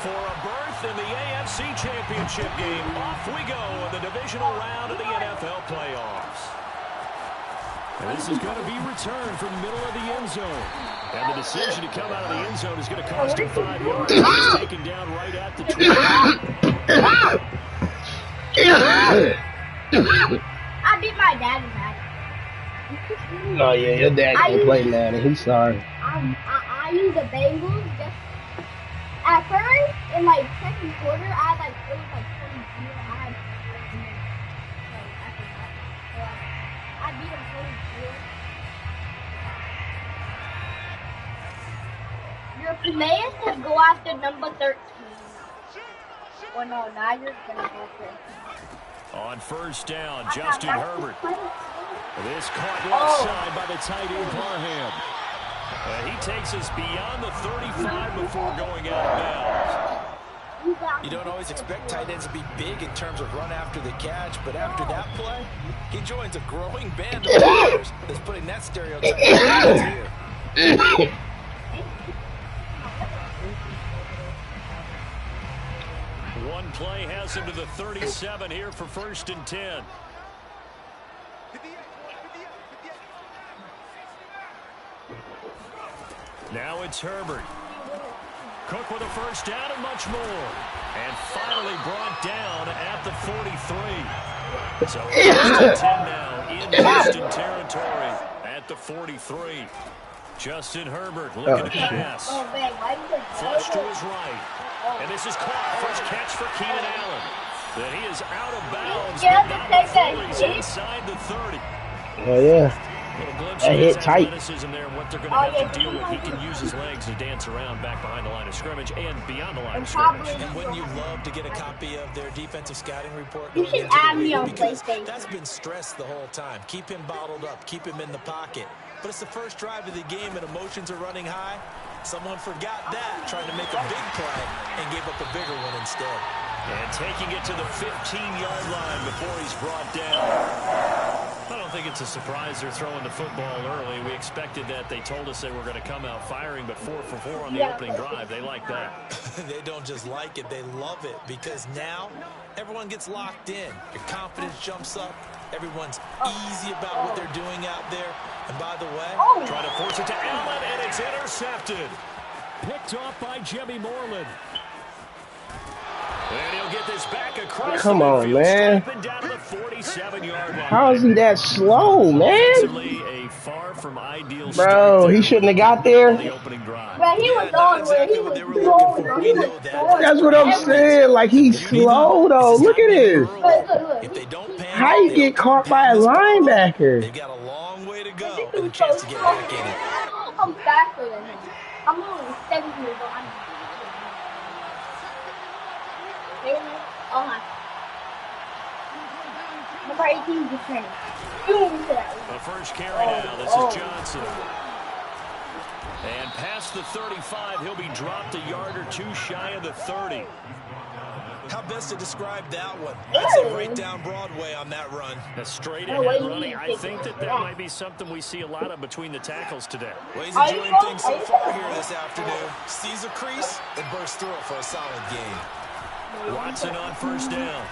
for a berth in the AFC Championship game. Off we go in the divisional round of the NFL playoffs. And this is going to be returned from the middle of the end zone. And the decision to come out of the end zone is going to cost him 5 yards. He's taken down right at the 20. I beat my dad in that. Oh yeah, your dad can't play Madden. He's sorry. I used the Bengals just at first in like second quarter. I had it was like 22. I beat him 24. Your command to go after number 13. Or no, now you're gonna go for it. On first down, Justin Herbert. This caught left side by the tight end Parham. He takes us beyond the 35 before going out of bounds. You don't always expect tight ends to be big in terms of run after the catch, but after that play, he joins a growing band of players that's putting that stereotype here. One play has him to the 37 here for 1st and 10. Now it's Herbert. Cook with a first down and much more. And finally brought down at the 43. So 1st and 10 now in Houston territory at the 43. Justin Herbert looking to pass. Flush to his right. And this is caught. First catch for Keenan Allen. Then he is out of bounds. But not before he's inside the 30. Oh yeah. That hit tight. There and what they're going to have to deal with. He can use his legs to dance around back behind the line of scrimmage and beyond the line of scrimmage. And wouldn't you love to get a copy of their defensive scouting report? You should add me on PlayStation. That's been stressed the whole time. Keep him bottled up. Keep him in the pocket. But it's the first drive of the game and emotions are running high. Someone forgot that, trying to make a big play and gave up a bigger one instead. And taking it to the 15-yard line before he's brought down. I don't think it's a surprise they're throwing the football early. We expected that. They told us they were going to come out firing, but 4 for 4 on the opening drive. They like that. They don't just like it, they love it, because now everyone gets locked in. Your confidence jumps up. Everyone's easy about what they're doing out there. And by the way, trying to force it to Allen, and it's intercepted. Picked off by Jimmy Moreland. And he'll get this back across. Come on, man. Down to the 47-yard line. How is he that slow, man? A far from ideal bro, he shouldn't have got there. The opening drive. But he was on where he was going. That's what I'm saying. Like, he's slow, though. Look at this. How you get caught by a linebacker? They've got a long way to go and a chance to get back in it. I'm faster than him. I'm only 7 years old. Number 18 is training. The first carry now. This is Johnson. And past the 35, he'll be dropped a yard or two shy of the 30. How best to describe that one? That's a right down Broadway on that run. A straight ahead running. I think that might be something we see a lot of between the tackles today. Well, he's enjoying things so far here this afternoon. Sees a crease and bursts through it for a solid gain. Watson on first down.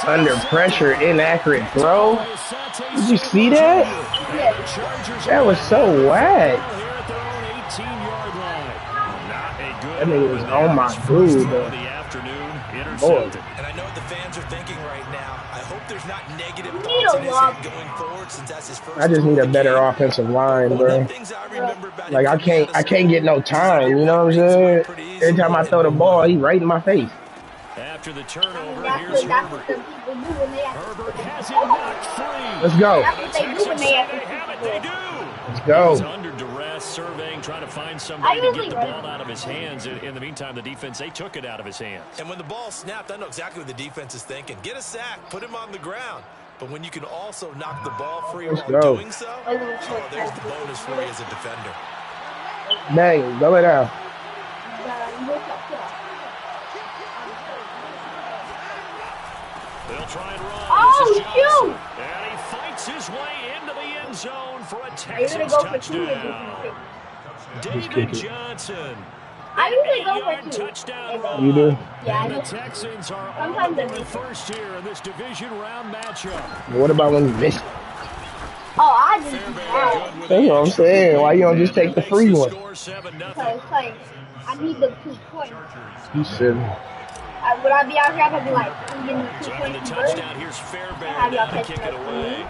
Under pressure, inaccurate throw. Did you see that? That was so whack. That nigga was on my food, though. Boy. And I know what the fans are thinking right now. I hope there's not negative thoughts in his head going forward since that's his first. I just need a better offensive line, bro. Like, I can't get no time, you know what I'm saying? Every time I throw the ball, he right in my face. After the turnover, here's Herbert. Herbert has it knocked free. Let's go. Let's go. He's under duress, surveying, trying to find somebody to get the ball out of his hands. In the meantime, the defense, they took it out of his hands. And when the ball snapped, I know exactly what the defense is thinking. Get a sack, put him on the ground. But when you can also knock the ball free while doing so, there's the bonus for you as a defender. Bang, go it down. They'll try and run. Oh, this is Johnson. shoot! And he fights his way into the end zone for a I usually Texans go for 2 touchdown. David Johnson. I usually go for 2. Touchdown run. You do? Yeah, And I the just, Texans are sometimes on I the miss first here in this division round matchup. What about when you miss it? oh, I didn't do that. That's what I'm saying. Why you don't just take the free one? Because, like, I need the 2 points. You silly. Would I be out here, I'd be like, I'm getting the 2 points The converted. touchdown. Here's Fairbairn Have y'all to catch kick that it away.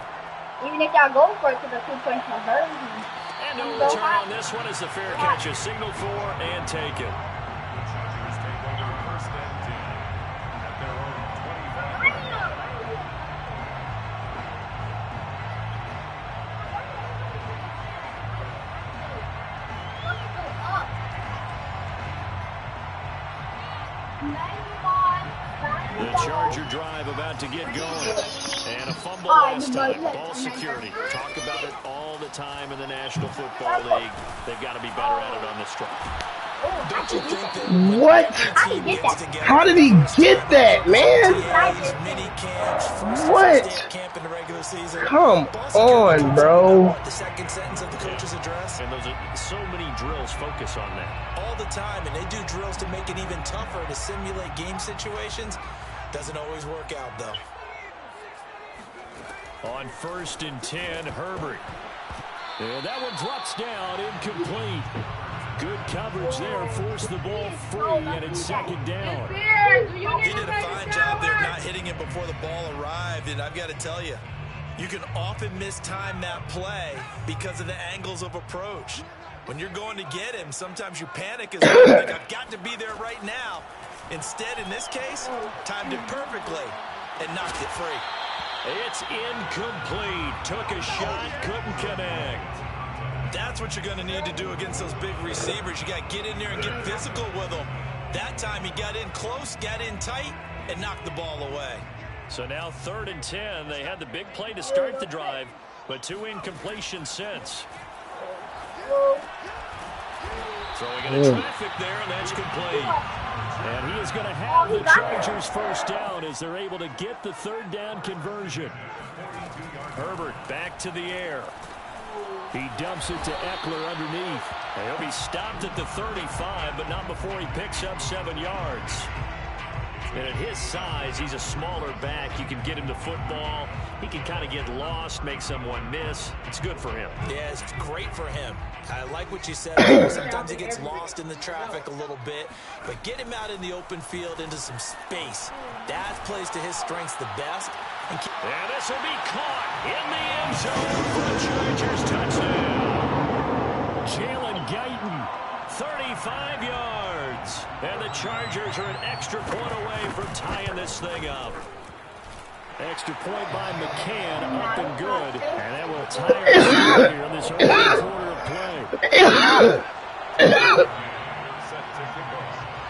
Even if y'all go for it to the 2 points converted. And no return on this one as the fair catch is signaled for and taken. The Charger drive about to get going. And a fumble last time. Ball security. Talk about it all the time in the National Football League. They've got to be better at it on this drive. Don't you think that What? team gets together, How did he get that, man? mini camps, first What? camp in the regular season? Come on, bro. The second sentence of the coach's address. And those are so many drills focus on that. All the time, and they do drills to make it even tougher to simulate game situations. Doesn't always work out, though. On 1st and 10, Herbert. And that one drops down, incomplete. Good coverage there, forced the ball free, and it's 2nd down. He did a fine job there not hitting it before the ball arrived, and I've got to tell you, you can often mistime that play because of the angles of approach. When you're going to get him, sometimes you panic as well. You think, I've got to be there right now. Instead, in this case, timed it perfectly and knocked it free. It's incomplete. Took a shot, couldn't connect. That's what you're going to need to do against those big receivers. You got to get in there and get physical with them. That time he got in close, got in tight, and knocked the ball away. So now 3rd and 10. They had the big play to start the drive, but 2 incompletions since. Throwing in a traffic there, and that's complete. And he is going to have the Chargers first down as they're able to get the 3rd down conversion. Herbert back to the air. He dumps it to Eckler underneath. And he'll be stopped at the 35, but not before he picks up 7 yards. And at his size, he's a smaller back. You can get him to football. He can kind of get lost, make someone miss. It's good for him. Yeah, it's great for him. I like what you said. Sometimes he gets lost in the traffic a little bit, but get him out in the open field into some space. That plays to his strengths the best. And this will be caught in the end zone for the Chargers touchdown. Jalen Guyton, 35 yards. And the Chargers are an extra point away from tying this thing up. Extra point by McCann, up and good. And that will tie our here in this opening quarter of play.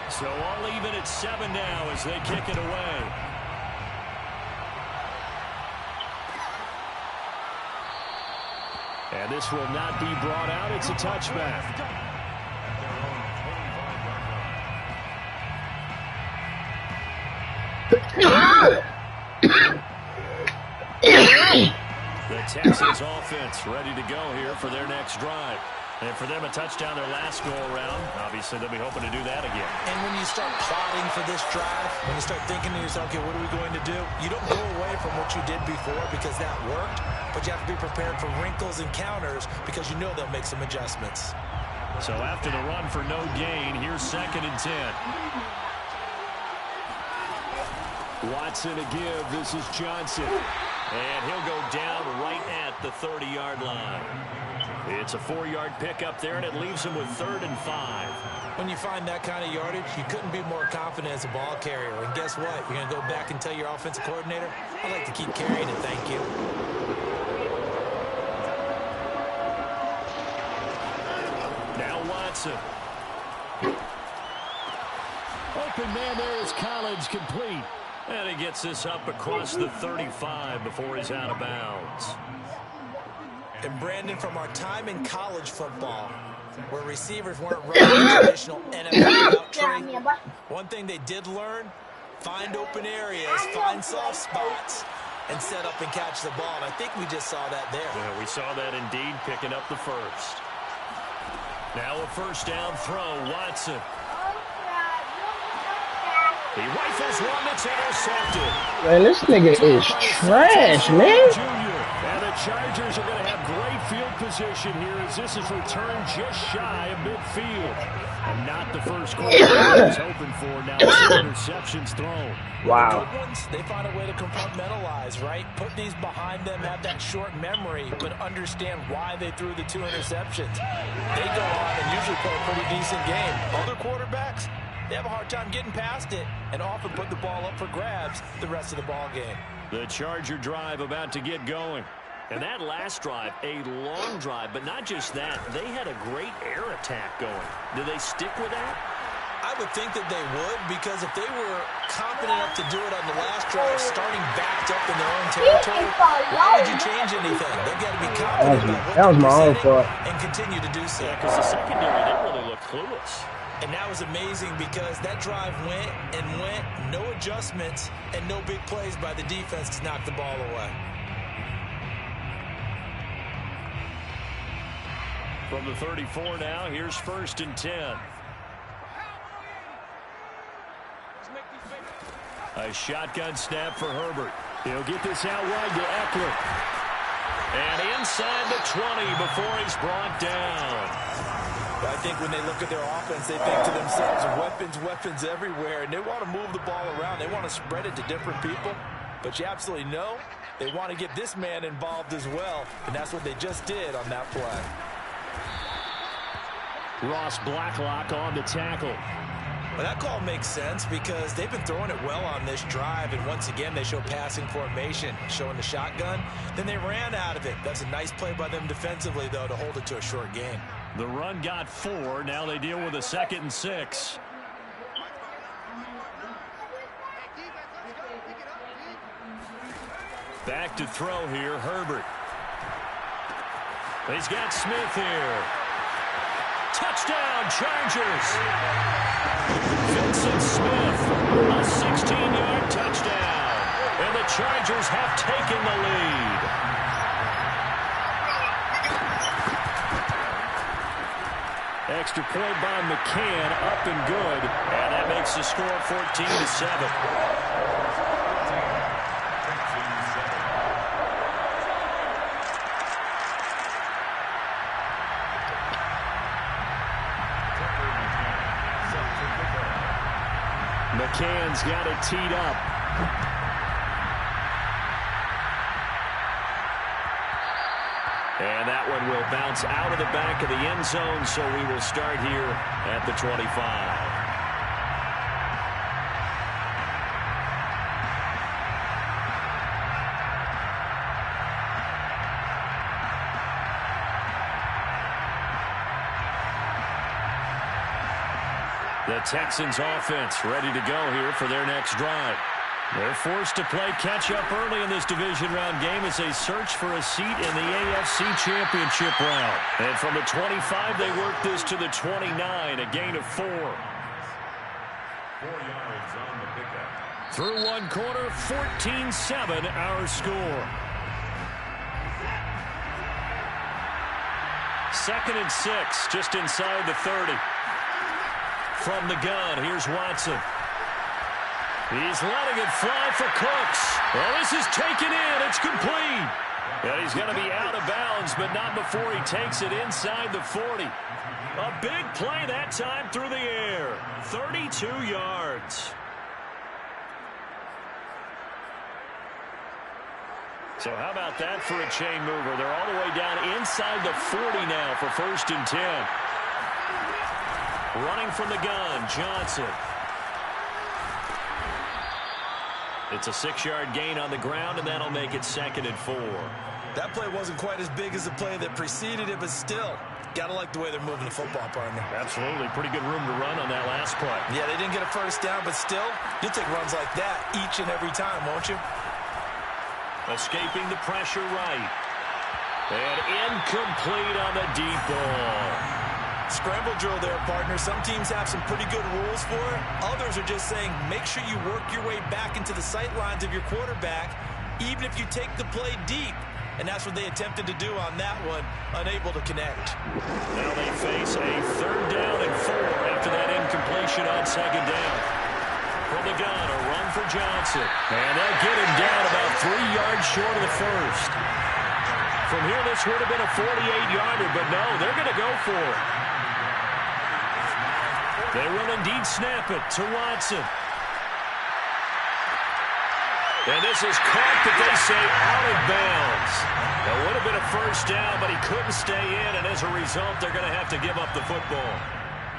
So all even at 7 now as they kick it away. And this will not be brought out. It's a touchback. The Texans offense ready to go here for their next drive. And for them, a touchdown their last go-around. Obviously, they'll be hoping to do that again. And when you start plotting for this drive, when you start thinking to yourself, okay, what are we going to do? You don't go away from what you did before because that worked, but you have to be prepared for wrinkles and counters because you know they'll make some adjustments. So after the run for no gain, here's 2nd and 10. Watson a give. This is Johnson. And he'll go down right at the 30-yard line. It's a 4-yard pickup there, and it leaves him with 3rd and 5. When you find that kind of yardage, you couldn't be more confident as a ball carrier. And guess what? You're going to go back and tell your offensive coordinator, I'd like to keep carrying it, thank you. Now Watson. Open man there is Collins, complete. And he gets this up across the 35 before he's out of bounds. And Brandon, from our time in college football, where receivers weren't running the traditional NFL route tree, one thing they did learn Find open areas, find soft spots, and set up and catch the ball. And I think we just saw that there. Yeah, we saw that indeed, picking up the first. Now a first down throw, Watson. He rifles one that's intercepted. Man, this nigga is trash, man. And the Chargers are going to have great field position here as this is returned just shy of midfield. And not the first quarter I was hoping for. Now 2 interceptions thrown. Wow. The good ones, they find a way to compartmentalize, right? Put these behind them, have that short memory, but understand why they threw the 2 interceptions. They go on and usually play a pretty decent game. Other quarterbacks, they have a hard time getting past it and often put the ball up for grabs the rest of the ball game. The Charger drive about to get going. And that last drive, a long drive, but not just that. They had a great air attack going. Do they stick with that? I would think that they would, because if they were confident enough to do it on the last drive, starting backed up in their own territory, why would you change anything? They've got to be confident that was my own fault. and continue to do so. Yeah, because the secondary, they really look clueless. And that was amazing because that drive went and went, no adjustments, and no big plays by the defense to knock the ball away. From the 34 now, here's 1st and 10. A shotgun snap for Herbert. He'll get this out wide to Eckler. And inside the 20 before he's brought down. I think when they look at their offense, they think to themselves, weapons everywhere, and they want to move the ball around. They want to spread it to different people, but you absolutely know they want to get this man involved as well, and that's what they just did on that play. Ross Blacklock on the tackle. Well, that call makes sense because they've been throwing it well on this drive, and once again, they show passing formation, showing the shotgun. Then they ran out of it. That's a nice play by them defensively, though, to hold it to a short gain. The run got 4. Now they deal with a 2nd and 6. Back to throw here, Herbert. He's got Smith here. Touchdown, Chargers. Vincent Smith, a 16-yard touchdown. And the Chargers have taken the lead. Extra point by McCann, up and good. And that makes the score 14-7. McCann's got it teed up. And that one will bounce out of the back of the end zone, so we will start here at the 25. The Texans offense ready to go here for their next drive. They're forced to play catch-up early in this division round game as they search for a seat in the AFC Championship round. And from the 25, they work this to the 29, a gain of 4. 4 yards on the pickup. Through one quarter, 14-7 our score. 2nd and 6, just inside the 30. From the gun, here's Watson. He's letting it fly for Cooks. Well, this is taken in. It's complete. And he's going to be out of bounds, but not before he takes it inside the 40. A big play that time through the air. 32 yards. So how about that for a chain mover? They're all the way down inside the 40 now for 1st and 10. Running from the gun, Johnson. It's a 6-yard gain on the ground, and that'll make it 2nd and 4. That play wasn't quite as big as the play that preceded it, but still, got to like the way they're moving the football, partner. Absolutely. Pretty good room to run on that last play. Yeah, they didn't get a first down, but still, you'll take runs like that each and every time, won't you? Escaping the pressure right. And incomplete on the deep ball. Scramble drill there, partner. Some teams have some pretty good rules for it. Others are just saying make sure you work your way back into the sight lines of your quarterback, even if you take the play deep. And that's what they attempted to do on that one, unable to connect. Now they face a 3rd down and 4 after that incompletion on 2nd down. From the gun, a run for Johnson. And they'll get him down about 3 yards short of the first. From here, this would have been a 48-yarder, but no, they're going to go for it. They will indeed snap it to Watson. And this is caught, but they say out of bounds. It would have been a 1st down, but he couldn't stay in, and as a result, they're going to have to give up the football.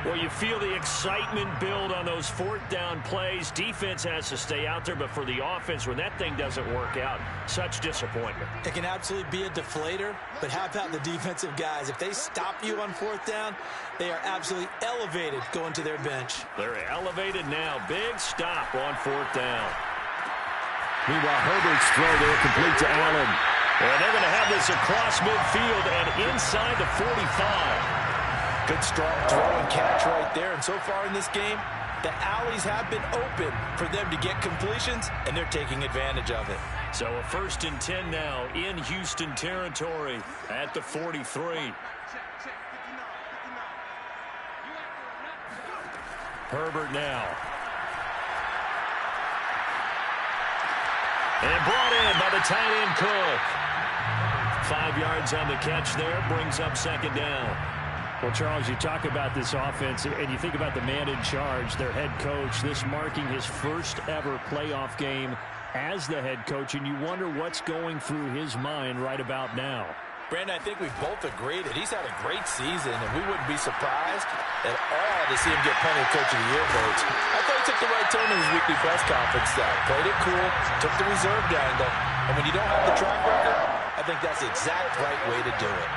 Well, you feel the excitement build on those 4th down plays. Defense has to stay out there, but for the offense, when that thing doesn't work out, such disappointment. It can absolutely be a deflator, but how about the defensive guys? If they stop you on 4th down, they are absolutely elevated going to their bench. They're elevated now. Big stop on 4th down. Meanwhile, Herbert's throw there complete to Allen. And they're going to have this across midfield and inside the 45. Good strong throw and catch right there. And so far in this game, the alleys have been open for them to get completions, and they're taking advantage of it. So a 1st and 10 now in Houston territory at the 43. Herbert now. And brought in by the tight end Cook. 5 yards on the catch there, brings up 2nd down. Well, Charles, you talk about this offense, and you think about the man in charge, their head coach, this marking his 1st ever playoff game as the head coach, and you wonder what's going through his mind right about now. Brandon, I think we both agreed that he's had a great season, and we wouldn't be surprised at all to see him get plenty of Coach of the Year votes. I thought he took the right tone in his weekly press conference, though. Played it cool, took the reserved angle, and when you don't have the track record, I think that's the exact right way to do it.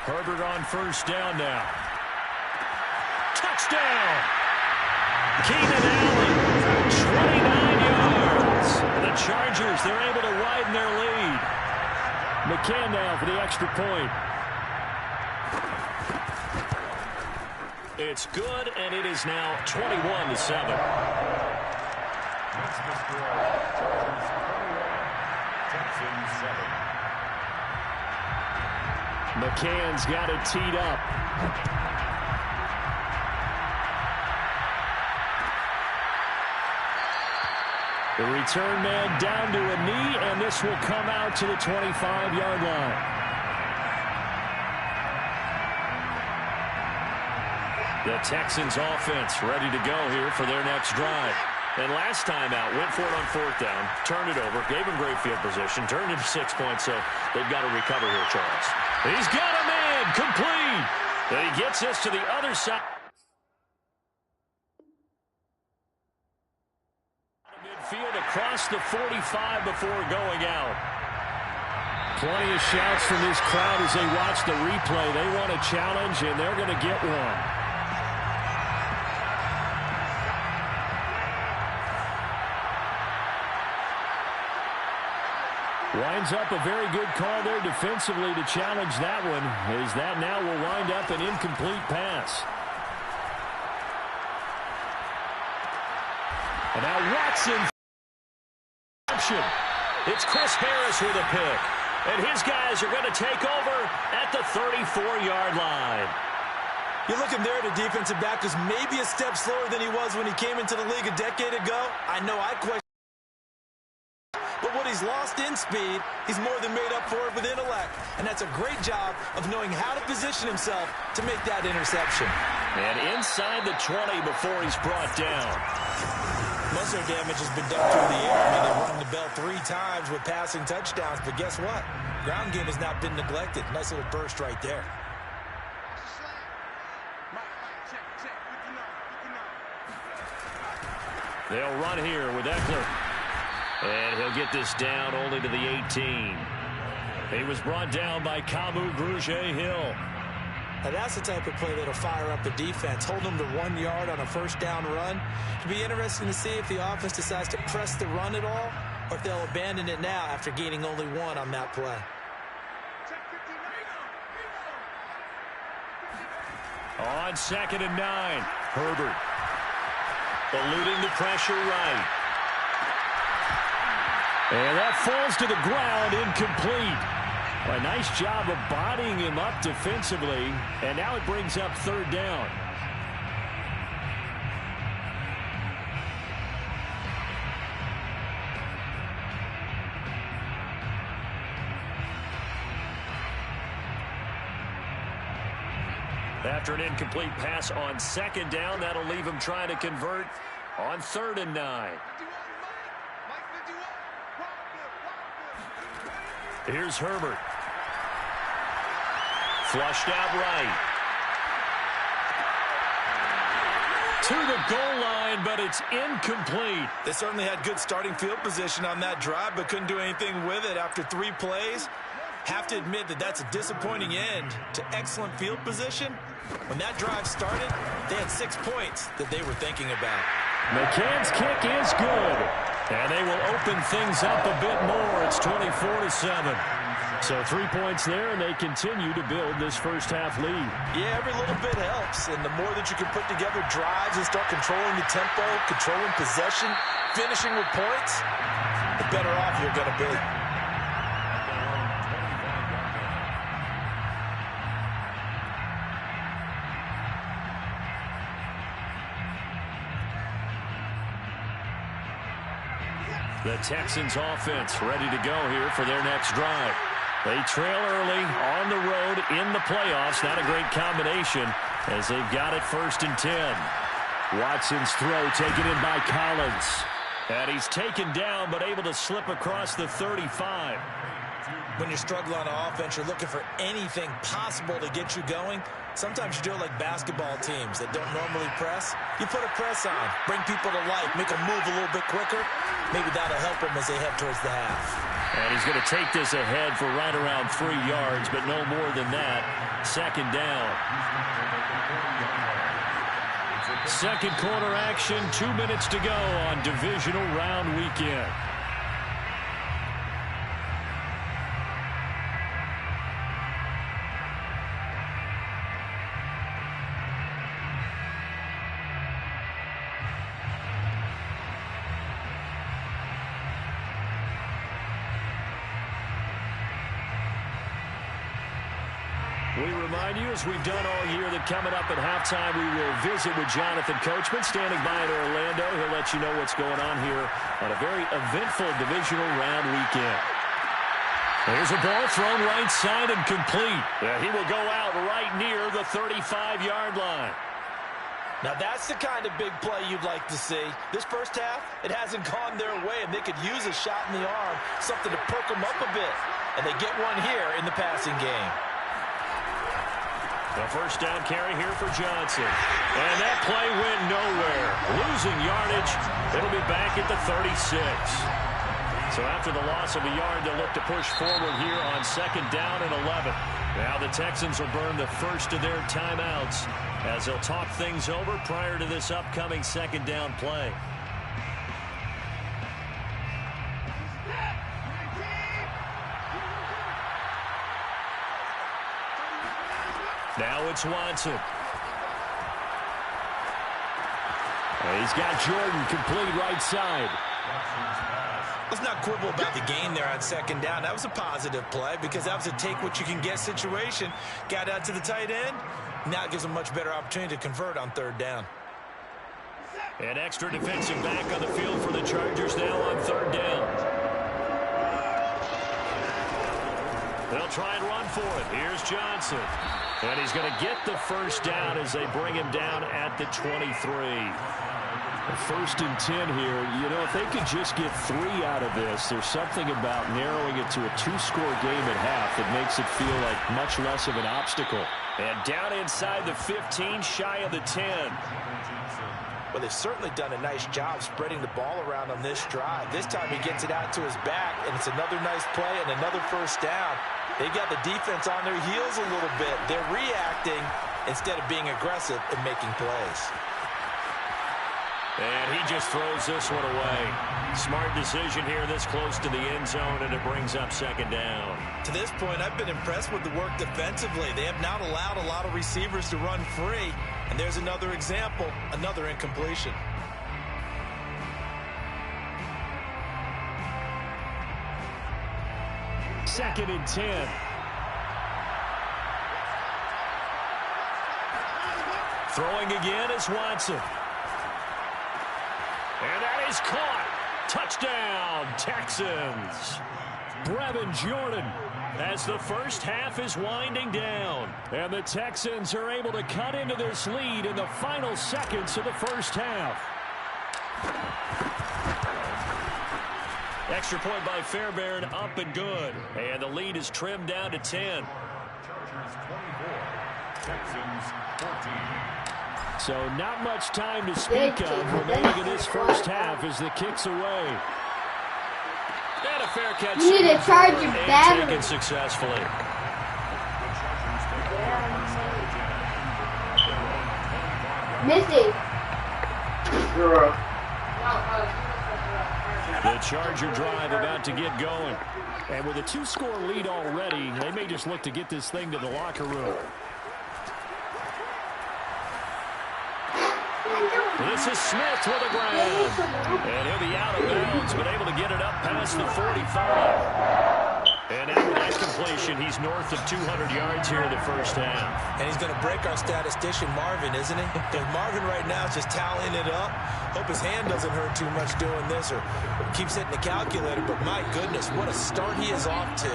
Herbert on 1st down now. Touchdown! Keenan Allen, 29 yards. The Chargers, they're able to widen their lead. McCann now for the extra point. It's good, and it is now 21-7. McCann's got it teed up. The return man down to a knee, and this will come out to the 25-yard line. The Texans offense ready to go here for their next drive. And last time out, went for it on 4th down, turned it over, gave him great field position, turned into 6 points, so they've got to recover here, Charles. He's got a man, complete. And he gets us to the other side. Midfield across the 45 before going out. Plenty of shouts from this crowd as they watch the replay. They want a challenge, and they're going to get one. Winds up a very good call there defensively to challenge that one, as that now will wind up an incomplete pass. And now Watson. It's Chris Harris with a pick. And his guys are going to take over at the 34-yard line. You're looking there at a defensive back who's maybe a step slower than he was when he came into the league a decade ago. I know I question. But what he's lost in speed, he's more than made up for it with intellect. And that's a great job of knowing how to position himself to make that interception. And inside the 20 before he's brought down. Most of their damage has been done through the air. I mean, they've rung the bell 3 times with passing touchdowns. But guess what? Ground game has not been neglected. Nice little burst right there. They'll run here with Eckler. And he'll get this down only to the 18. He was brought down by Kamu Grugier-Hill. Now that's the type of play that'll fire up the defense. Hold them to 1 yard on a 1st down run. It'll be interesting to see if the offense decides to press the run at all or if they'll abandon it now after gaining only 1 on that play. On 2nd and 9, Herbert eluding the pressure right. And that falls to the ground, incomplete. A nice job of bodying him up defensively, and now it brings up 3rd down. After an incomplete pass on 2nd down, that'll leave him trying to convert on 3rd and 9. Here's Herbert. Flushed out right. To the goal line, but it's incomplete. They certainly had good starting field position on that drive, but couldn't do anything with it after 3 plays. Have to admit that that's a disappointing end to excellent field position. When that drive started, they had 6 points that they were thinking about. McCann's kick is good. And they will open things up a bit more. It's 24-7. So 3 points there, and they continue to build this first half lead. Yeah, every little bit helps. And the more that you can put together drives and start controlling the tempo, controlling possession, finishing with points, the better off you're going to be. The Texans offense ready to go here for their next drive. They trail early on the road in the playoffs. Not a great combination as they've got it 1st and 10. Watson's throw taken in by Collins. And he's taken down but able to slip across the 35. When you're struggling on offense, you're looking for anything possible to get you going. Sometimes you do it like basketball teams that don't normally press. You put a press on, bring people to life, make them move a little bit quicker. Maybe that'll help them as they head towards the half. And he's going to take this ahead for right around 3 yards, but no more than that. 2nd down. 2nd quarter action, 2 minutes to go on divisional round weekend. We remind you, as we've done all year, that coming up at halftime, we will visit with Jonathan Coachman, standing by in Orlando. He'll let you know what's going on here on a very eventful divisional round weekend. There's a ball thrown right side and complete. He will go out right near the 35-yard line. Now, that's the kind of big play you'd like to see. This first half, it hasn't gone their way, and they could use a shot in the arm, something to perk them up a bit. And they get one here in the passing game. The first down carry here for Johnson. And that play went nowhere. Losing yardage. It'll be back at the 36. So after the loss of a yard, they'll look to push forward here on 2nd down and 11. Now the Texans will burn the first of their timeouts as they'll talk things over prior to this upcoming 2nd down play. Now it's Watson. And he's got Jordan complete right side. Let's not quibble about the gain there on 2nd down. That was a positive play because that was a take-what-you-can-get situation. Got out to the tight end. Now it gives them a much better opportunity to convert on 3rd down. An extra defensive back on the field for the Chargers now on 3rd down. They'll try and run for it. Here's Johnson. And he's going to get the first down as they bring him down at the 23. 1st and 10 here. You know, if they could just get 3 out of this, there's something about narrowing it to a 2-score game at half that makes it feel like much less of an obstacle. And down inside the 15, shy of the 10. Well, they've certainly done a nice job spreading the ball around on this drive. This time he gets it out to his back, and it's another nice play and another first down. They got the defense on their heels a little bit. They're reacting instead of being aggressive and making plays. And he just throws this one away. Smart decision here this close to the end zone, and it brings up second down. To this point, I've been impressed with the work defensively. They have not allowed a lot of receivers to run free. And there's another example, another incompletion. Second and 10. Throwing again is Watson. And that is caught. Touchdown, Texans. Brevin Jordan as the first half is winding down. And the Texans are able to cut into this lead in the final seconds of the first half. Extra point by Fairbairn, up and good. And the lead is trimmed down to 10. So not much time to speak of remaining in this first half as the kick's away. And a fair catch. You need to charge your battery. Taken successfully. Missy. The Charger drive about to get going. And with a 2-score lead already, they may just look to get this thing to the locker room. This is Smith with a grab. And he'll be out of bounds, but able to get it up past the 45. And after that completion, he's north of 200 yards here in the first half. And he's going to break our statistician, Marvin, isn't he? Because Marvin right now is just tallying it up. Hope his hand doesn't hurt too much doing this or keeps hitting the calculator. But my goodness, what a start he is off to.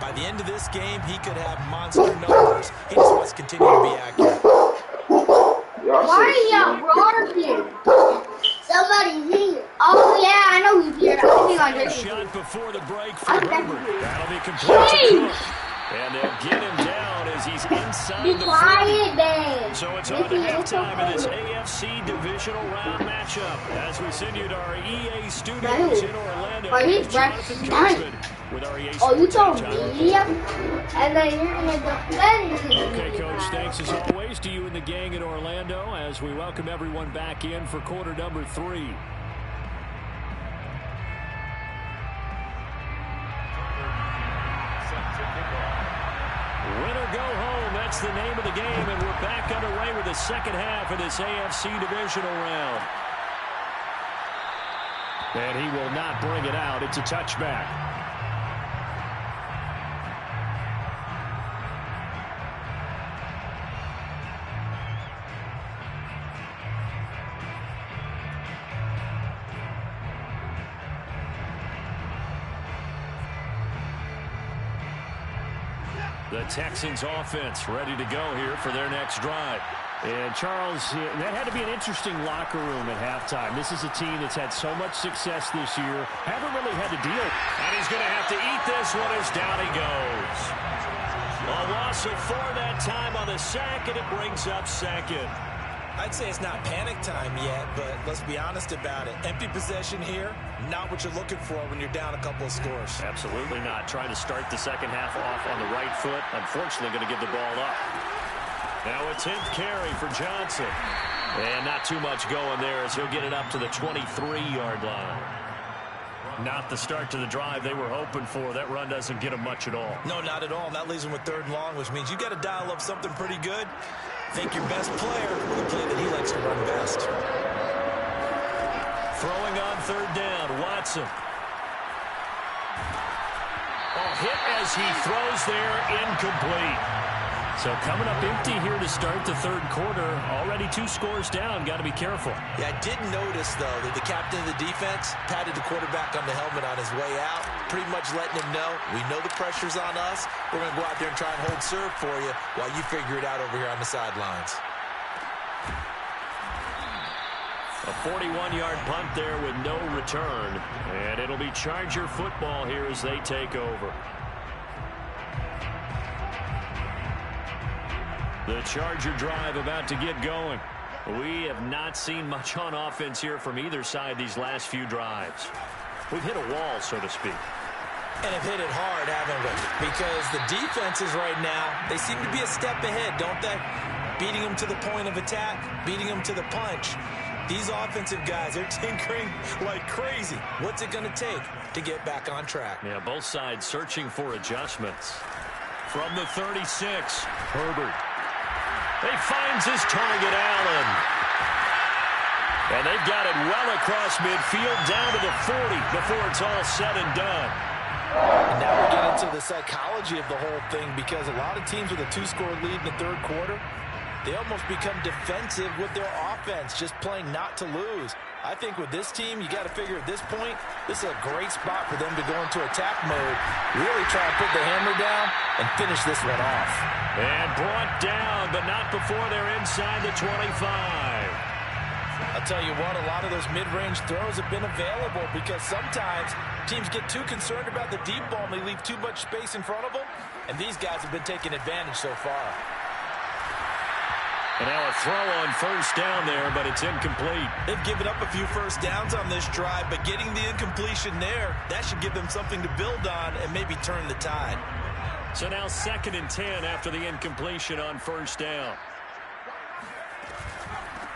By the end of this game, he could have monster numbers. He just wants to continue to be accurate. Why are y'all barking? Somebody's here. Oh, yeah, I know who's here. I think I A just shot before the break for Herbert. That'll be complete to Cook. And they'll get him down as he's inside be the 40. quiet, then. So it's on to halftime of this AFC divisional round matchup as we send you to our EA studios in Orlando. Are you Jonathan Kingsman with our EA Oh, you told Sports me? And then you're going to defend me. Okay, Coach, thanks as always to you and the gang in Orlando as we welcome everyone back in for quarter number 3. Win or go home, that's the name of the game, and we're back underway with the second half of this AFC divisional round. And he will not bring it out. It's a touchback. The Texans offense ready to go here for their next drive. And Charles, that had to be an interesting locker room at halftime. This is a team that's had so much success this year. Haven't really had to deal. And he's going to have to eat this one as down he goes. A loss of 4 that time on the sack, and it brings up second. I'd say it's not panic time yet, but let's be honest about it. Empty possession here, not what you're looking for when you're down a couple of scores. Absolutely not. Trying to start the second half off on the right foot. Unfortunately, going to give the ball up. Now a 10th carry for Johnson. And not too much going there as he'll get it up to the 23-yard line. Not the start to the drive they were hoping for. That run doesn't get them much at all. No, not at all. And that leaves them with 3rd and long, which means you got to dial up something pretty good. Think your best player with a play that he likes to run best. Throwing on 3rd down, Watson. Hit as he throws there, incomplete. So coming up empty here to start the 3rd quarter. Already 2 scores down. Got to be careful. Yeah, I did notice, though, that the captain of the defense patted the quarterback on the helmet on his way out, pretty much letting him know, we know the pressure's on us. We're going to go out there and try and hold serve for you while you figure it out over here on the sidelines. A 41-yard punt there with no return. And it'll be Charger football here as they take over. The Charger drive about to get going. We have not seen much on offense here from either side these last few drives. We've hit a wall, so to speak. And have hit it hard, haven't we? Because the defenses right now, they seem to be a step ahead, don't they? Beating them to the point of attack, beating them to the punch. These offensive guys, they're tinkering like crazy. What's it going to take to get back on track? Yeah, both sides searching for adjustments. From the 36, Herbert. He finds his target, Allen. And they've got it well across midfield down to the 40 before it's all said and done. And now we get into the psychology of the whole thing, because a lot of teams with a 2-score lead in the third quarter, they almost become defensive with their offense, just playing not to lose. I think with this team, you got to figure at this point, this is a great spot for them to go into attack mode, really try and put the hammer down and finish this one off. And brought down, but not before they're inside the 25. I'll tell you what, a lot of those mid-range throws have been available, because sometimes teams get too concerned about the deep ball and they leave too much space in front of them, and these guys have been taking advantage so far. And now a throw on first down there, but it's incomplete. They've given up a few first downs on this drive, but getting the incompletion there, that should give them something to build on and maybe turn the tide. So now 2nd and 10 after the incompletion on first down.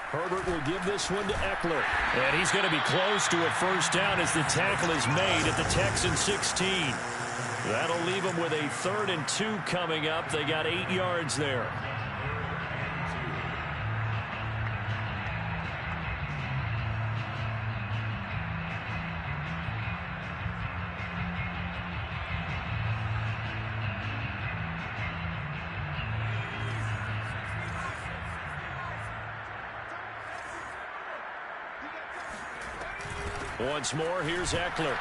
Herbert will give this one to Eckler. And he's going to be close to a first down as the tackle is made at the Texans 16. That'll leave them with a 3rd and 2 coming up. They got 8 yards there. Once more, here's Eckler.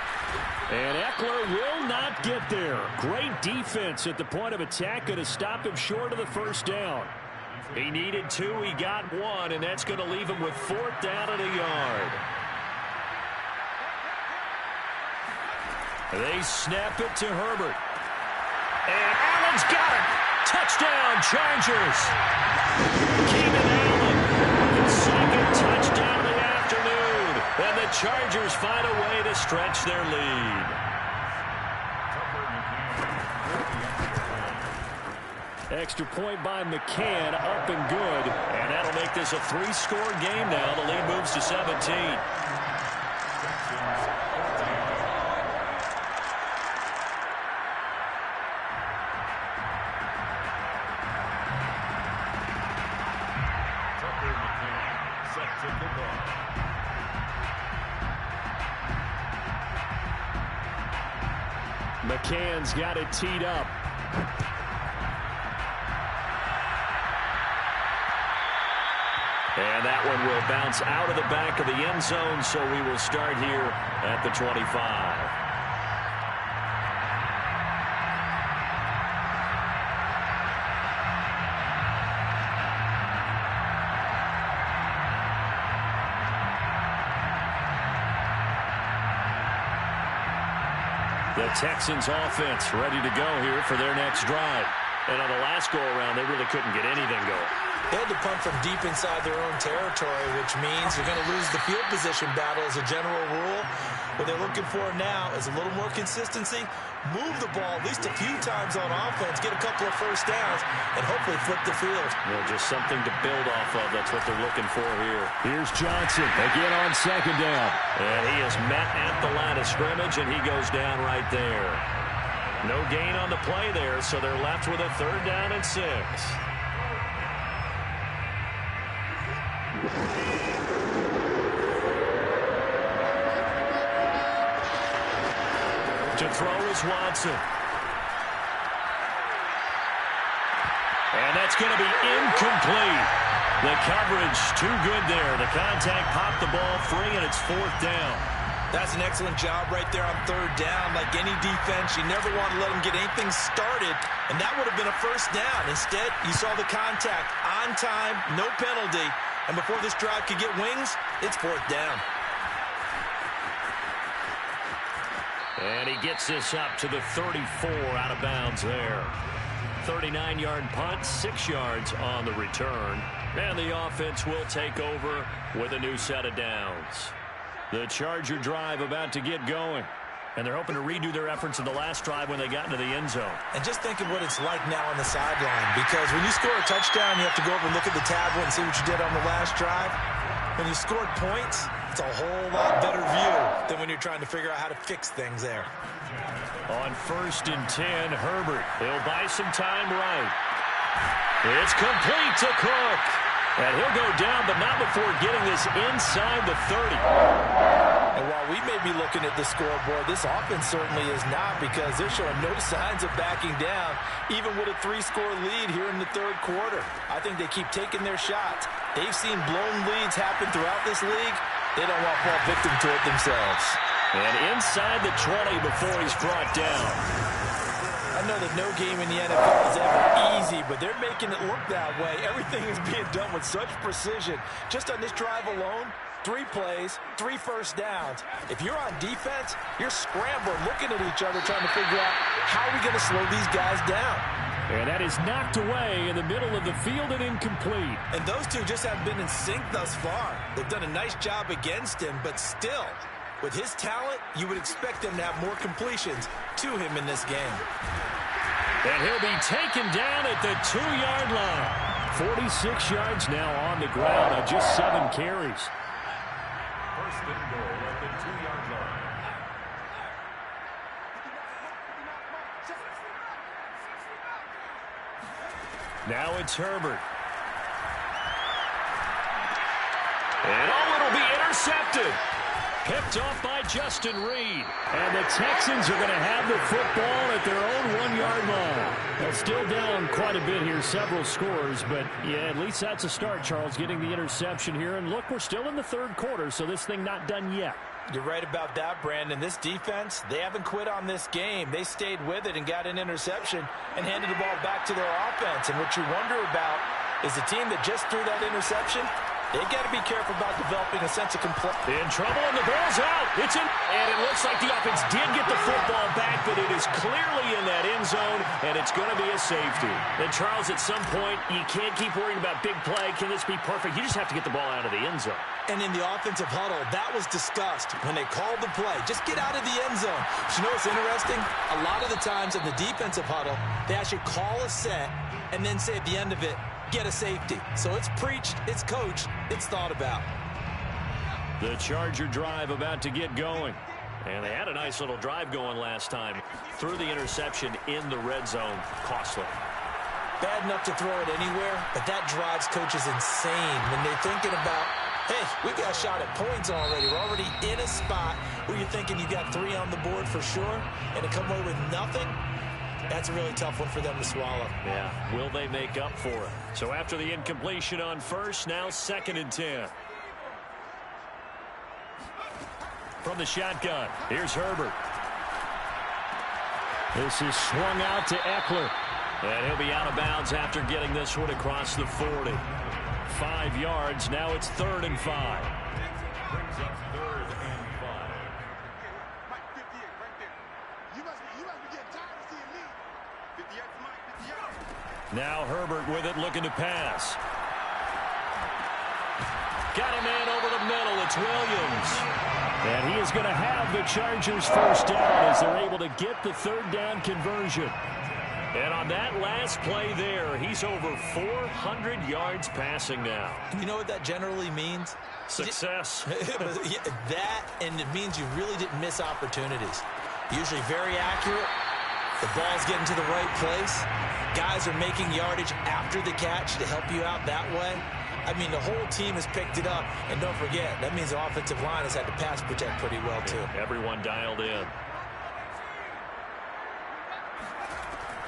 And Eckler will not get there. Great defense at the point of attack, going to stop him short of the first down. He needed 2, he got 1, and that's going to leave him with 4th down at a yard. They snap it to Herbert. And Allen's got it. Touchdown, Chargers. Keenan Allen, the 2nd touchdown of the afternoon. And the Chargers find a way to stretch their lead. Extra point by McCann, up and good. And that'll make this a 3-score game now. The lead moves to 17. McCann's got it teed up. And that one will bounce out of the back of the end zone, so we will start here at the 25. The Texans offense ready to go here for their next drive. And on the last go-around, they really couldn't get anything going. They had to punt from deep inside their own territory, which means you're going to lose the field position battle as a general rule. What they're looking for now is a little more consistency, move the ball at least a few times on offense, get a couple of first downs, and hopefully flip the field. Just something to build off of. That's what they're looking for here. Here's Johnson again on 2nd down. And he is met at the line of scrimmage, and he goes down right there. No gain on the play there, so they're left with a 3rd down and 6. To throw is Watson. And that's going to be incomplete. The coverage too good there. The contact popped the ball free, and it's 4th down. That's an excellent job right there on 3rd down. Like any defense, you never want to let them get anything started, and that would have been a first down. Instead, you saw the contact on time, no penalty, and before this drive could get wings, it's 4th down. And he gets this up to the 34 out of bounds there. 39-yard punt, 6 yards on the return. And the offense will take over with a new set of downs. The Charger drive about to get going. And they're hoping to redo their efforts in the last drive when they got into the end zone. And just think of what it's like now on the sideline. Because when you score a touchdown, you have to go over and look at the tablet and see what you did on the last drive. When you scored points, it's a whole lot better view than when you're trying to figure out how to fix things there. On 1st and 10, Herbert. He'll buy some time right. It's complete to Cook. And he'll go down, but not before getting this inside the 30. And while we may be looking at the scoreboard, this offense certainly is not, because they're showing no signs of backing down, even with a 3-score lead here in the third quarter. I think they keep taking their shots. They've seen blown leads happen throughout this league. They don't want to fall victim to it themselves. And inside the 20 before he's brought down. I know that no game in the NFL is ever easy, but they're making it look that way. Everything is being done with such precision. Just on this drive alone, 3 plays, 3 first downs. If you're on defense, you're scrambling, looking at each other, trying to figure out how are we going to slow these guys down. And that is knocked away in the middle of the field and incomplete. And those two just haven't been in sync thus far. They've done a nice job against him, but still, with his talent, you would expect them to have more completions to him in this game. And he'll be taken down at the 2-yard line. 46 yards now on the ground on just 7 carries. First and goal at the 2-yard line. Now it's Herbert. And it'll be intercepted. Picked off by Justin Reed. And the Texans are going to have the football at their own 1-yard line. They're still down quite a bit here, several scores, but yeah, at least that's a start, Charles, getting the interception here. And look, we're still in the third quarter, so this thing not done yet. You're right about that, Brandon. This defense, they haven't quit on this game. They stayed with it and got an interception and handed the ball back to their offense. And what you wonder about is the team that just threw that interception, they've got to be careful about developing a sense of complacency. In trouble, and the ball's out. It's in. And it looks like the offense did get the football back, but it is clearly in that end zone, and it's going to be a safety. And, Charles, at some point, you can't keep worrying about big play. Can this be perfect? You just have to get the ball out of the end zone. And in the offensive huddle, that was discussed when they called the play. Just get out of the end zone. But you know what's interesting? A lot of the times in the defensive huddle, they actually call a set and then say at the end of it, get a safety. So it's preached, it's coached, it's thought about. The Charger drive about to get going. And they had a nice little drive going last time. Threw the interception in the red zone. Costly. Bad enough to throw it anywhere, but that drives coaches insane when they're thinking about, hey, we've got a shot at points already. We're already in a spot where you're thinking you got 3 on the board for sure, and to come away with nothing, that's a really tough one for them to swallow. Yeah, will they make up for it? So after the incompletion on first, now 2nd and 10. From the shotgun, here's Herbert. This is swung out to Eckler. And he'll be out of bounds after getting this one across the 40. 5 yards, now it's 3rd and 5. Brings up 3rd and 5. Now Herbert with it, looking to pass. Got a man over the middle. It's Williams. And he is going to have the Chargers first down as they're able to get the 3rd down conversion. And on that last play there, he's over 400 yards passing now. You know what that generally means? Success. That, and it means you really didn't miss opportunities. Usually very accurate. The ball's getting to the right place. Guys are making yardage after the catch to help you out that way. I mean, the whole team has picked it up. And don't forget, that means the offensive line has had to pass protect pretty well, too. Everyone dialed in.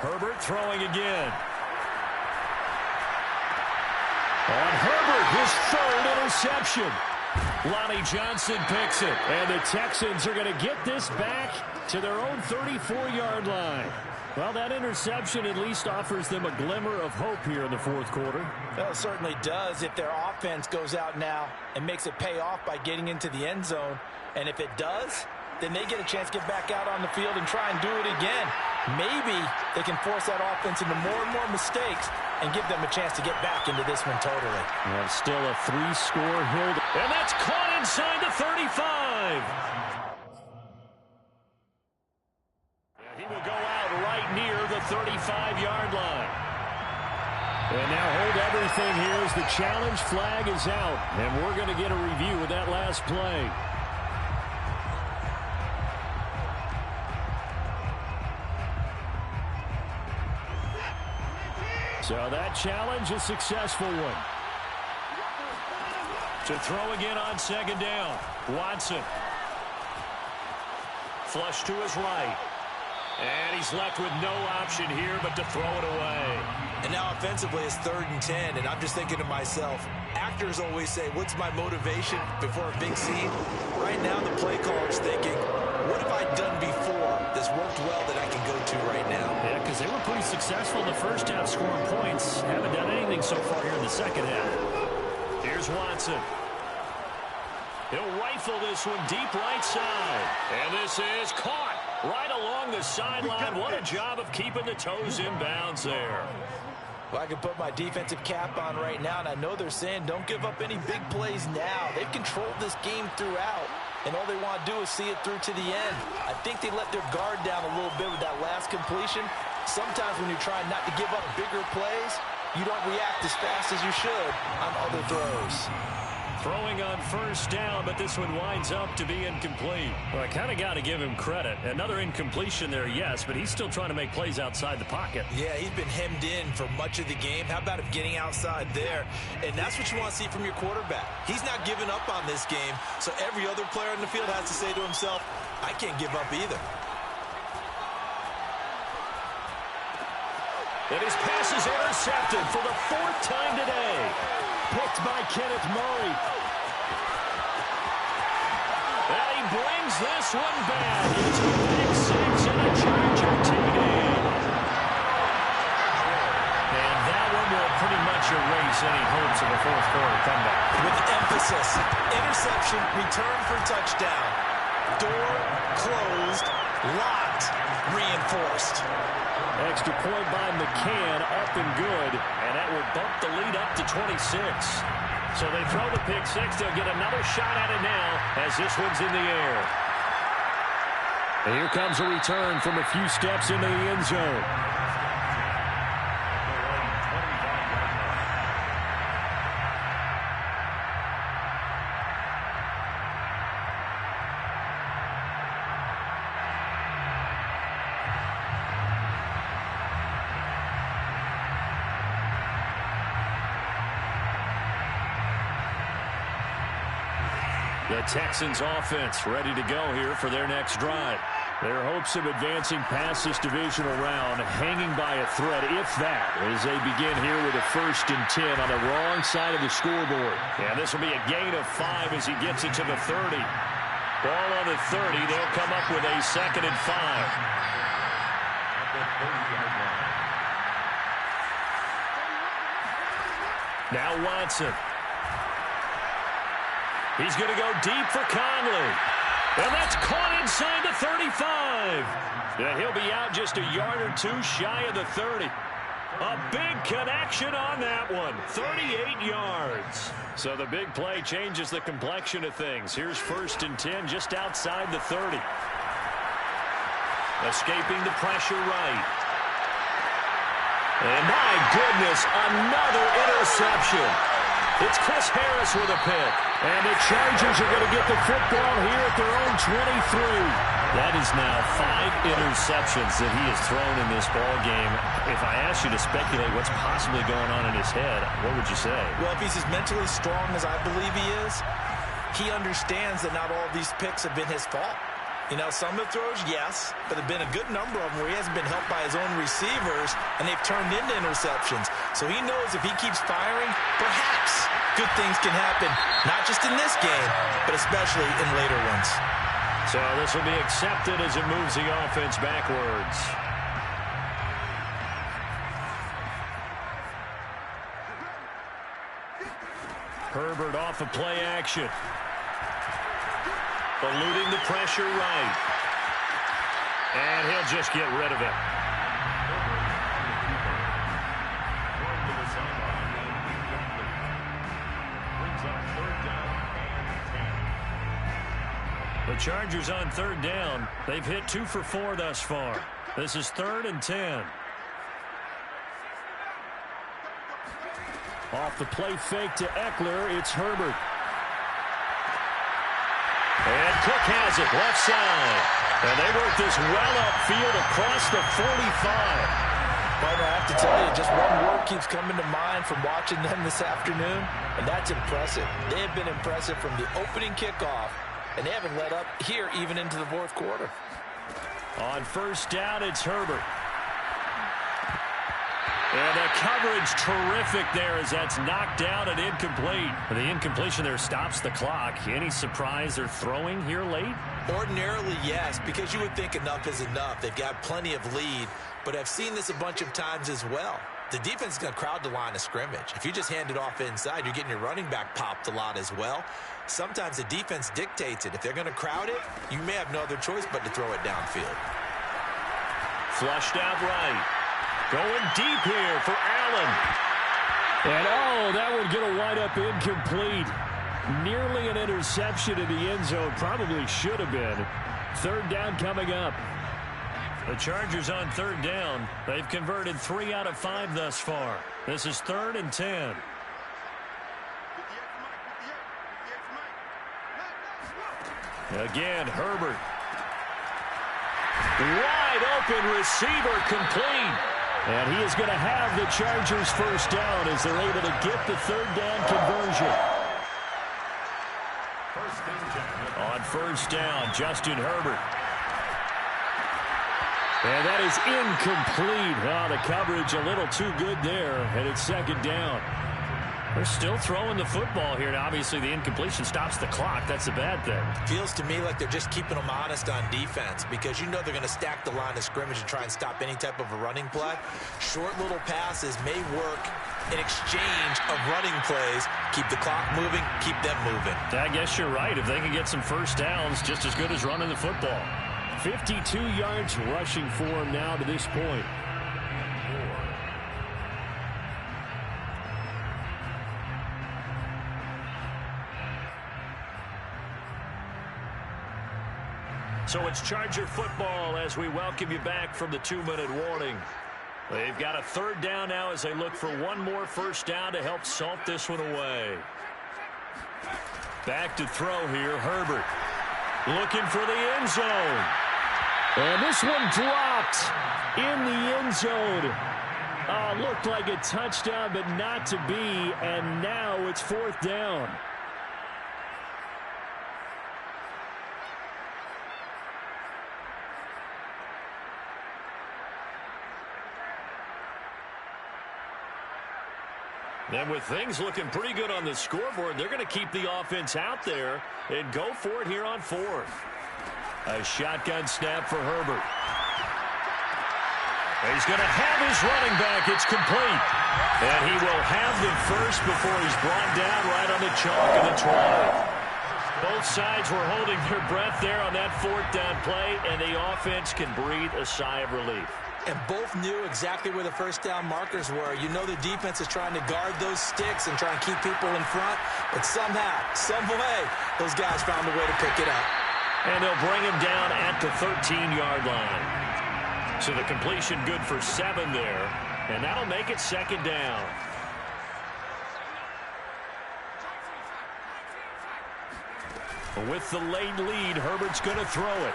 Herbert throwing again. On Herbert, his 3rd interception. Lonnie Johnson picks it. And the Texans are going to get this back to their own 34-yard line. Well, that interception at least offers them a glimmer of hope here in the 4th quarter. Well, it certainly does if their offense goes out now and makes it pay off by getting into the end zone. And if it does, then they get a chance to get back out on the field and try and do it again. Maybe they can force that offense into more and more mistakes and give them a chance to get back into this one totally. Well, still a 3-score hold. And that's caught inside the 35. He will go out right near the 35-yard line. And now hold everyone everything here as the challenge flag is out. And we're going to get a review of that last play. So that challenge, a successful one. To throw again on second down. Watson. Flush to his right. And he's left with no option here but to throw it away. And now offensively it's 3rd and 10, and I'm just thinking to myself, actors always say, what's my motivation before a big scene? Right now the play caller's thinking, what have I done before that's worked well that I can go to right now? Yeah, because they were pretty successful in the first half scoring points. Haven't done anything so far here in the second half. Here's Watson. He'll rifle this one deep right side. And this is caught right along the sideline. What a job of keeping the toes in bounds there. Well, I can put my defensive cap on right now, and I know they're saying don't give up any big plays now. They've controlled this game throughout, and all they want to do is see it through to the end. I think they let their guard down a little bit with that last completion. Sometimes when you're trying not to give up bigger plays, you don't react as fast as you should on other throws. Throwing on first down, but this one winds up to be incomplete. Well, I kind of got to give him credit. Another incompletion there, yes, but he's still trying to make plays outside the pocket. Yeah, he's been hemmed in for much of the game. How about him getting outside there? And that's what you want to see from your quarterback. He's not giving up on this game, so every other player in the field has to say to himself, I can't give up either. And his pass is intercepted for the 4th time today. Picked by Kenneth Murray. And he brings this one back into a big 6 and a Charger TD. And that one will pretty much erase any hopes of a fourth quarter comeback. With emphasis, interception, return for touchdown. Door closed, locked, reinforced. Extra point by McCann, up and good, and that will bump the lead up to 26. So they throw the pick six. They'll get another shot at it now as this one's in the air. And here comes a return from a few steps into the end zone. The Texans offense ready to go here for their next drive. Their hopes of advancing past this divisional round hanging by a thread, if that, as they begin here with a 1st and 10 on the wrong side of the scoreboard. And this will be a gain of 5 as he gets it to the 30. Ball on the 30. They'll come up with a 2nd and 5. Now Watson. He's going to go deep for Conley. And that's caught inside the 35. And he'll be out just a yard or two shy of the 30. A big connection on that one. 38 yards. So the big play changes the complexion of things. Here's 1st and 10 just outside the 30. Escaping the pressure right. And my goodness, another interception. It's Chris Harris with a pick. And the Chargers are going to get the football here at their own 23. That is now 5 interceptions that he has thrown in this ball game. If I asked you to speculate what's possibly going on in his head, what would you say? Well, if he's as mentally strong as I believe he is, he understands that not all of these picks have been his fault. You know, some of the throws, yes, but there have been a good number of them where he hasn't been helped by his own receivers, and they've turned into interceptions. So he knows if he keeps firing, perhaps good things can happen, not just in this game, but especially in later ones. So this will be accepted as it moves the offense backwards. Herbert off of play action. Eluding the pressure right. And he'll just get rid of it. The Chargers on 3rd down. They've hit 2 for 4 thus far. This is 3rd and 10. Off the play fake to Eckler, it's Herbert. And Cook has it, left side. And they work this well upfield across the 45. But I have to tell you, just one word keeps coming to mind from watching them this afternoon, and that's impressive. They have been impressive from the opening kickoff, and they haven't let up here even into the fourth quarter. On first down, it's Herbert. And the coverage terrific there as that's knocked down and incomplete. The incompletion there stops the clock. Any surprise they're throwing here late? Ordinarily, yes, because you would think enough is enough. They've got plenty of lead, but I've seen this a bunch of times as well. The defense is going to crowd the line of scrimmage. If you just hand it off inside, you're getting your running back popped a lot as well. Sometimes the defense dictates it. If they're going to crowd it, you may have no other choice but to throw it downfield. Flushed out right. Going deep here for Allen. And, oh, that would get a wind-up incomplete. Nearly an interception in the end zone. Probably should have been. Third down coming up. The Chargers on third down. They've converted 3 out of 5 thus far. This is 3rd and 10. Again, Herbert. Wide open receiver complete. And he is going to have the Chargers first down as they're able to get the third down conversion. On first down, Justin Herbert. And that is incomplete. Oh, the coverage a little too good there, and it's second down. They're still throwing the football here, and obviously the incompletion stops the clock. That's a bad thing. Feels to me like they're just keeping them honest on defense because you know they're going to stack the line of scrimmage and try and stop any type of a running play. Short little passes may work in exchange of running plays. Keep the clock moving, keep them moving. I guess you're right. If they can get some first downs, just as good as running the football. 52 yards rushing for him now to this point. So it's Charger football as we welcome you back from the 2-minute warning. They've got a third down now as they look for one more first down to help salt this one away. Back to throw here, Herbert. Looking for the end zone. And this one dropped in the end zone. Looked like a touchdown, but not to be. And now it's fourth down. And with things looking pretty good on the scoreboard, they're going to keep the offense out there and go for it here on fourth. A shotgun snap for Herbert. He's going to have his running back. It's complete. And he will have the first before he's brought down right on the chalk of the 20. Both sides were holding their breath there on that fourth down play, and the offense can breathe a sigh of relief. And both knew exactly where the first down markers were. You know the defense is trying to guard those sticks and try and keep people in front. But somehow, some way, those guys found a way to pick it up. And they'll bring him down at the 13-yard line. So the completion good for 7 there. And that'll make it second down. With the late lead, Herbert's going to throw it.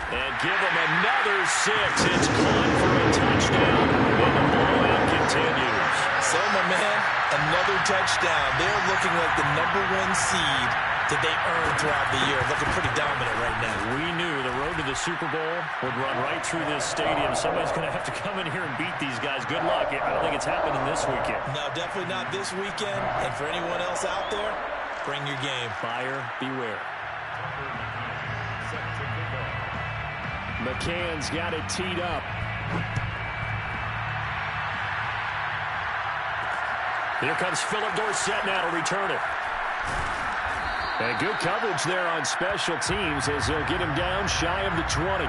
And give him another 6. It's caught for a touchdown. And the blowout continues. So, my man, another touchdown. They're looking like the #1 seed that they earned throughout the year. Looking pretty dominant right now. We knew the road to the Super Bowl would run right through this stadium. Somebody's going to have to come in here and beat these guys. Good luck. I don't think it's happening this weekend. No, definitely not this weekend. And for anyone else out there, bring your game. Buyer beware. McCann's got it teed up. Here comes Philip Dorsett now to return it. And good coverage there on special teams as they'll get him down shy of the 20.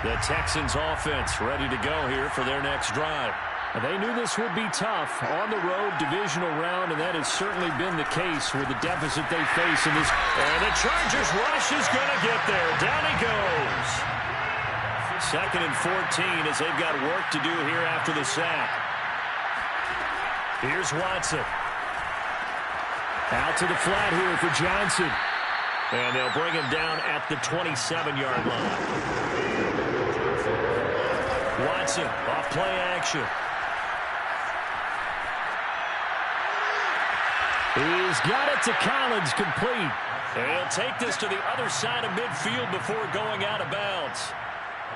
The Texans offense ready to go here for their next drive. They knew this would be tough on the road divisional round, and that has certainly been the case with the deficit they face in this. And the Chargers rush is going to get there. Down he goes. 2nd and 14 as they've got work to do here after the sack. Here's Watson. Out to the flat here for Johnson. And they'll bring him down at the 27-yard line. Watson off play action. He's got it to Collins, complete. And he'll take this to the other side of midfield before going out of bounds.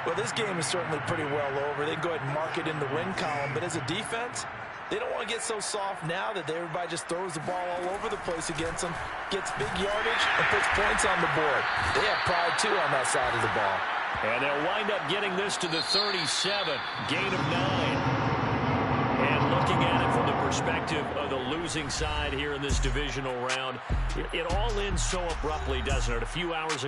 Well, this game is certainly pretty well over. They can go ahead and mark it in the win column. But as a defense, they don't want to get so soft now that everybody just throws the ball all over the place against them, gets big yardage, and puts points on the board. They have pride, too, on that side of the ball. And they'll wind up getting this to the 37, gain of 9. And looking at it from the perspective of the losing side here in this divisional round, it all ends so abruptly, doesn't it? A few hours ago.